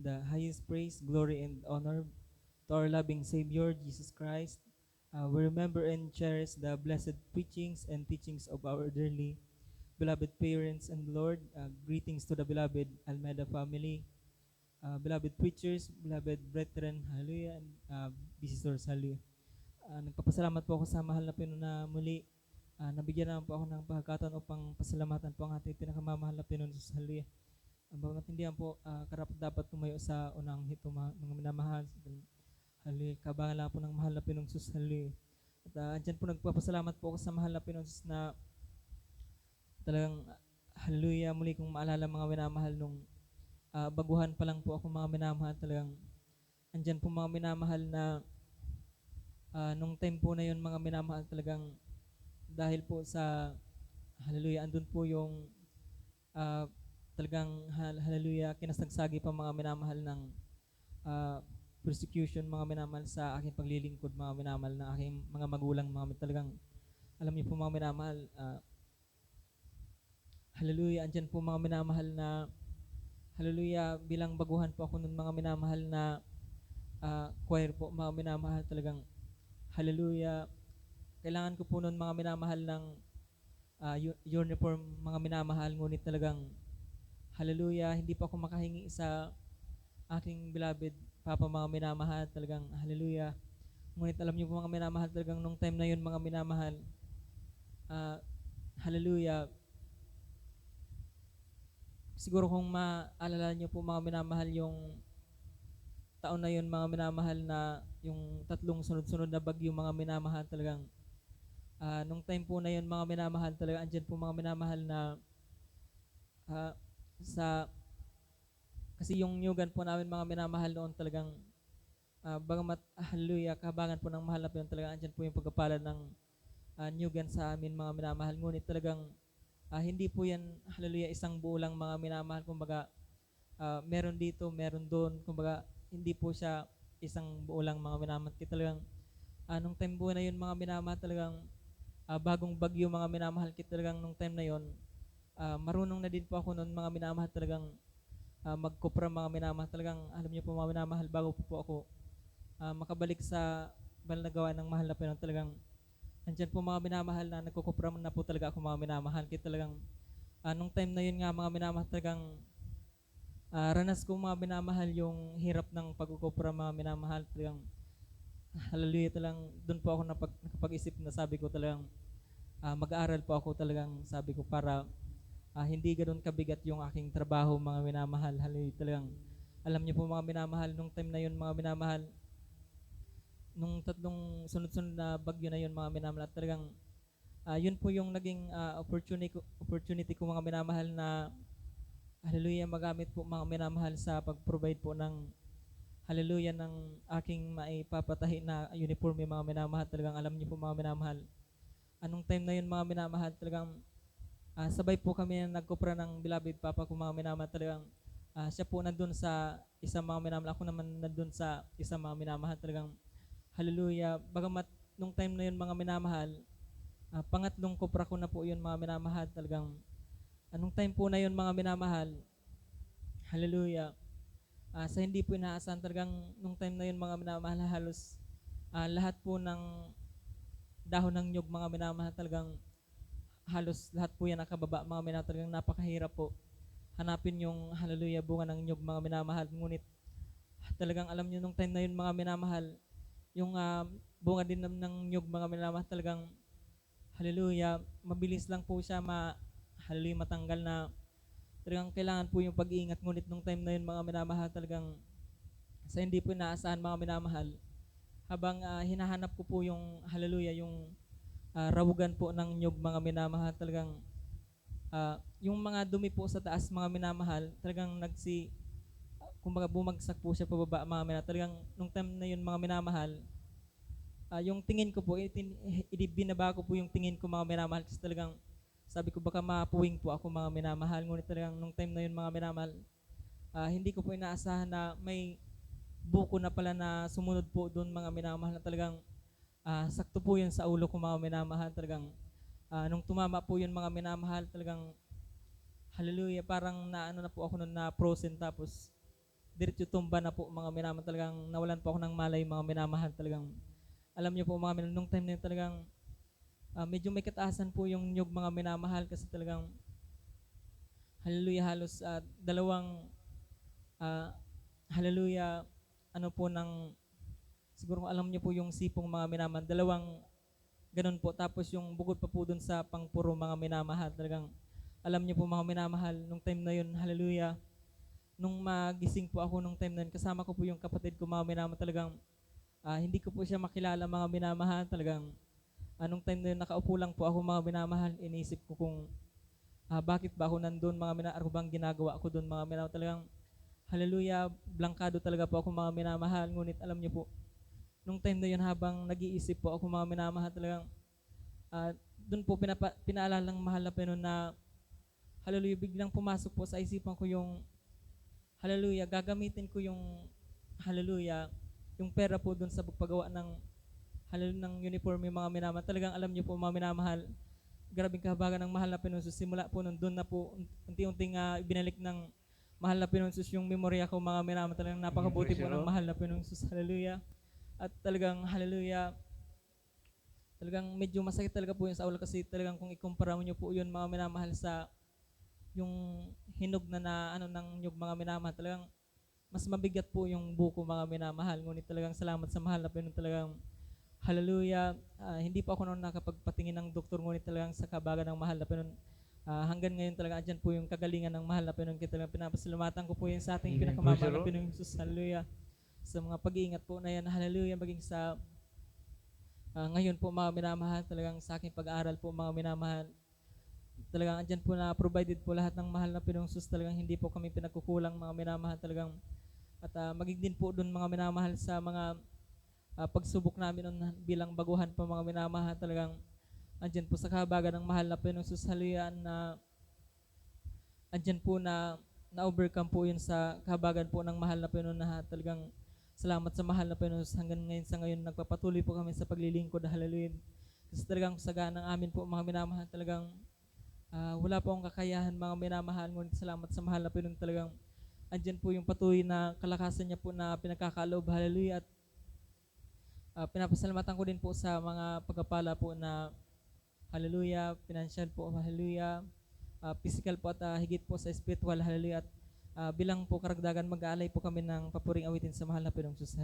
The highest praise, glory, and honor to our loving Savior, Jesus Christ. We remember and cherish the blessed preachings and teachings of our dearly beloved parents and Lord. Greetings to the beloved Almeida family, beloved preachers, beloved brethren, hallelujah, and visitors, hallelujah. Nagpapasalamat po ako sa mahal na Pinoon na muli. Nabigyan naman po ako ng pagkakataon upang pasalamatan po ang ating pinakamamahal na Pinoon, Jesus, hallelujah. Ang bawat natindihan po, karapat dapat tumayo sa unang hito, mga minamahal. Hali, kabangan lang po ng mahal na Pinoong Sus, hali. At andyan po nagpapasalamat po ako sa mahal na Pinoong Sus na talagang, hallelujah, muli kong maalala mga minamahal nung baguhan pa lang po ako mga minamahal. Talagang, andyan po mga minamahal na nung time po na yun mga minamahal talagang dahil po sa, hallelujah, andun po yung uh, talagang hallelujah, kinasagsagi pa mga minamahal ng persecution mga minamahal sa aking paglilingkod mga minamahal na aking mga magulang mga talagang alam niyo po mga minamahal, hallelujah, andyan po mga minamahal na hallelujah, bilang baguhan po ako ng mga minamahal na choir po mga minamahal talagang hallelujah, kailangan ko po nun mga minamahal ng uniform mga minamahal, ngunit talagang hallelujah, hindi pa ako makahingi sa aking beloved Papa mga minamahal, talagang hallelujah. Ngunit alam niyo po mga minamahal, talagang nung time na yun mga minamahal, uh, hallelujah, siguro kung maalala niyo po mga minamahal yung taon na yun mga minamahal na yung tatlong sunod-sunod na bagyo mga minamahal, talagang nung time po na yun mga minamahal, talagang andyan po mga minamahal na uh, sa kasi yung nyugan po namin mga minamahal noon talagang bagamat hallelujah, kahabangan po ng mahal na po yun, talagang andyan po yung pagkapala ng nyugan sa amin mga minamahal. Ngunit talagang hindi po yan, hallelujah, isang buo lang mga minamahal. Kumbaga, meron dito, meron doon. Kumbaga, hindi po siya isang buo lang mga minamahal. Kaya talagang, nung time po na yun mga minamahal, talagang bagong bagyo mga minamahal. Kaya talagang nung time na yun, marunong na din po ako noon mga minamahal, talagang magkopra mga minamahal. Talagang, alam niyo po mga minamahal, bago po ako makabalik sa banal na gawa ng mahal na Pinoon, talagang andyan po mga minamahal na nagkukupra na po talaga ako mga minamahal. Kaya talagang nung time na yun nga mga minamahal, talagang ranas ko mga minamahal yung hirap ng pagkukupra mga minamahal. Talagang hallelujah, talagang doon po ako nakapag-isip na sabi ko talagang mag-aaral po ako, talagang sabi ko para hindi ganoon kabigat yung aking trabaho mga minamahal. Hallelujah, talagang alam niyo po mga minamahal, nung time na yun mga minamahal, nung tatlong sunod-sunod na bagyo na yun mga minamahal, talagang yun po yung naging opportunity ko mga minamahal na hallelujah, magamit po mga minamahal sa pag-provide po ng hallelujah ng aking maipapatahi na uniforme mga minamahal. Talagang alam niyo po mga minamahal, anong time na yun mga minamahal, talagang sabay po kami na nagkupra ng beloved Papa ko mga minamahal. Talagang siya po nandun sa isang mga minamahal, ako naman nandun sa isang mga minamahal. Talagang hallelujah, bagamat nung time na yun mga minamahal, pangatlong kupra ko na po yun mga minamahal. Talagang anong time po na yun mga minamahal, hallelujah, sa hindi po inaasahan, talagang nung time na yun mga minamahal, halos lahat po ng dahon ng nyug mga minamahal, talagang halos lahat po yan nakababa mga minamahal. Talagang napakahirap po hanapin yung hallelujah bunga ng nyug mga minamahal. Ngunit talagang alam nyo nung time na yun mga minamahal, yung bunga din ng nyug mga minamahal, talagang hallelujah, mabilis lang po siya hallelujah, matanggal na talagang kailangan po yung pag-iingat. Ngunit nung time na yun mga minamahal, talagang sa hindi po inaasahan mga minamahal, habang hinahanap ko po yung hallelujah, yung rawugan po ng nyug mga minamahal, talagang yung mga dumi po sa taas mga minamahal, talagang kumbaga bumagsak po siya pababa mga minamahal. Talagang nung time na yun mga minamahal, yung tingin ko po, binaba ko po yung tingin ko mga minamahal, kasi talagang sabi ko baka mapuwing po ako mga minamahal. Ngunit talagang nung time na yun mga minamahal, hindi ko po inaasahan na may buko na pala na sumunod po doon mga minamahal, na talagang sakto po yun sa ulo ko mga minamahal. Talagang nung tumama po yun mga minamahal, talagang hallelujah, parang naano na po ako nun na frozen, tapos diretso tumba na po mga minamahal, talagang nawalan po ako ng malay mga minamahal. Talagang alam niyo po mga minamahal, nung time na yun talagang medyo may kataasan po yung nyug mga minamahal, kasi talagang hallelujah halos dalawang ah, hallelujah ano po ng, siguro alam niyo po yung sipong mga minamahal, dalawang ganun po, tapos yung bukod pa po dun sa pangpuro mga minamahal, talagang alam niyo po mga minamahal, nung time na yun, hallelujah, nung magising po ako nung time na yun, kasama ko po yung kapatid ko mga minamahal, talagang hindi ko po siya makilala mga minamahal. Talagang anong time na yun, nakaupo lang po ako mga minamahal, iniisip ko kung bakit ba ako nandun mga minamahal, ano bang ginagawa ko dun mga minamahal. Talagang hallelujah, blankado talaga po ako mga minamahal. Ngunit alam niyo po, nung time na yun, habang nag-iisip po ako mga minamahal, talagang dun po pinaalalang mahal na Panginoon na hallelujah, biglang pumasok po sa isipan ko yung hallelujah, gagamitin ko yung hallelujah, yung pera po dun sa pagpagawa ng hallelujah ng uniform yung mga minamahal. Talagang alam niyo po mga minamahal, grabing kahabagan ng mahal na Panginoon Jesus. Simula po nun, doon na po unti-unting binalik ng mahal na Panginoon Jesus yung memorya ko mga minamahal. Talagang napakabuti Praise po the ng Lord. mahal na Panginoon Jesus. Hallelujah. At talagang hallelujah, talagang medyo masakit talaga po yun sa ulo, kasi talagang kung ikumpara mo niyo po yun mga minamahal sa yung hinog na ano ng nyug mga minamahal, talagang mas mabigat po yung buko mga minamahal. Ngunit talagang salamat sa mahal na Panginoon, talagang hallelujah. Hindi pa ako noon nakapagpatingin ng doktor, ngunit talagang sa kabagan ng mahal na Panginoon, hanggang ngayon talaga andyan po yung kagalingan ng mahal na Panginoon. Kaya talagang pinapasalamatan ko po yun sa ating Amen. Praise the pinakamamahal na Lord. Panginoon Jesus. Hallelujah. Sa mga pag-iingat po na yan, hallelujah, maging sa ngayon po mga minamahal, talagang sa aking pag-aaral po mga minamahal, talagang andyan po na provided po lahat ng mahal na Panginoong Jesus. Talagang hindi po kami pinagkukulang mga minamahal. Talagang at maging din po doon mga minamahal sa mga pagsubok namin noon bilang baguhan pa mga minamahal, talagang andyan po sa kahabagan ng mahal na Panginoong Jesus. Hallelujah, na andyan po na overcome po yun sa kahabagan po ng mahal na Panginoon, na talagang salamat sa mahal na Panginoon Jesus. Hanggang ngayon sa ngayon, nagpapatuloy po kami sa paglilingkod. Hallelujah. Kasi talagang saga ng amin po mga minamahal, talagang wala po akong kakayahan mga minamahal, ngunit salamat sa mahal na Panginoon. Talagang andyan po yung patuloy na kalakasan niya po na pinagkakaloob. Hallelujah. At pinapasalamatan ko din po sa mga pagpapala po na hallelujah, financial po, hallelujah, physical po, at higit po sa spiritual, hallelujah. At bilang po karagdagan, mag-aalay po kami ng papuring awitin sa mahal na Panginoong Jesus.